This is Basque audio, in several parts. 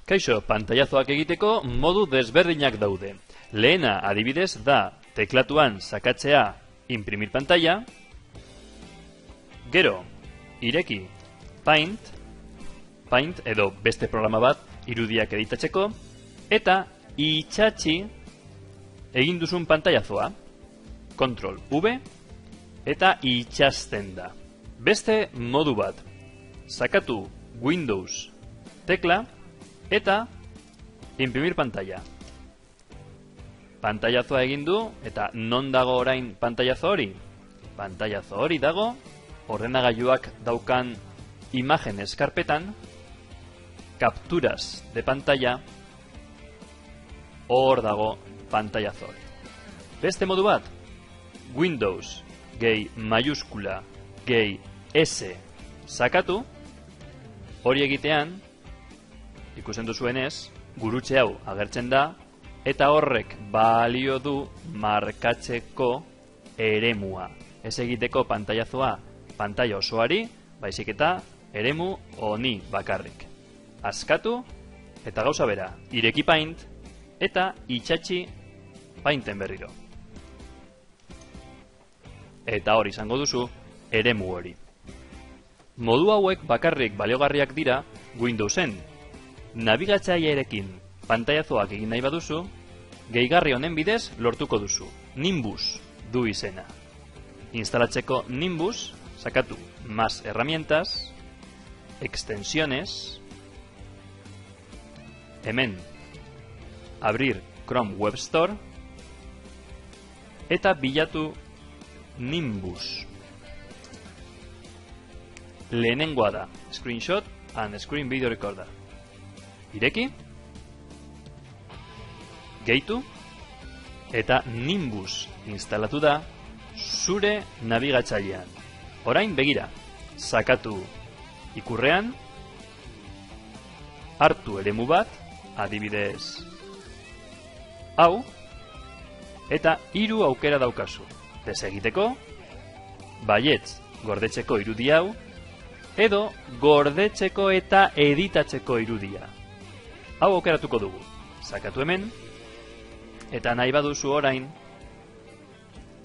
Kaixo, pantailazoak egiteko modu desberdinak daude. Lehena, adibidez, da teklatuan sakatzea imprimir pantalla, gero, ireki Paint edo beste programa bat irudiak editatzeko, eta itxatxi egin duzun pantailazoa, Ctrl V, eta itxasten da. Beste modu bat, sakatu Windows tekla, eta imprimir pantalla. Pantailazoa egin du, eta non dago orain pantailazo hori? Pantailazo hori dago, ordenagailuak daukan imágenes karpetan, capturas de pantalla, hor dago pantailazo hori. Beste modu bat, Windows gehi mayuskula gehi S sakatu, hori egitean, ikusten duzuenez, gurutze hau agertzen da, eta horrek balio du markatzeko eremua. Ez egiteko pantailazoa pantaila osoari, baizik eta eremu honi bakarrik. Askatu, eta gauza bera, ireki Paint, eta itxatxi Painten berriro. Eta hori izango duzu, eremu hori. Modu hauek bakarrik baliogarriak dira Windowsen. Nabigatzailearekin pantailazoak egin nahi baduzu, gehigarri honen bidez lortuko duzu. Nimbus du izena. Instalatzeko Nimbus, sakatu más herramientas, extensiones, hemen abrir Chrome Web Store, eta bilatu Nimbus. Lehenengoa da Screenshot and Screen Video Recorder. Ireki, gehitu, eta Nimbus instalatu da zure nabigatzailean. Orain begira, sakatu ikurrean, hartu eremu bat, adibidez hau, eta 3 aukera daukazu. Desegiteko, baietz gordetzeko irudi hau, edo gordetzeko eta editatzeko irudia. Hau aukeratuko dugu. Sakatu hemen, eta nahi baduzu orain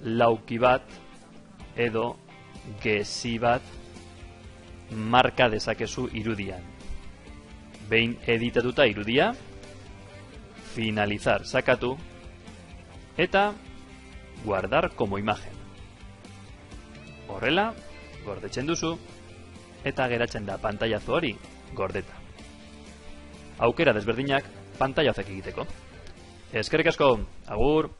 lauki bat edo gezi bat marka dezakezu irudian. Behin editatuta irudia, finalizar sakatu, eta guardar como imagen. Horrela, gordetzen duzu, eta geratzen da pantailazo hori gordeta. Aukera desberdinak pantailazak egiteko. Eskerrik asko, agur!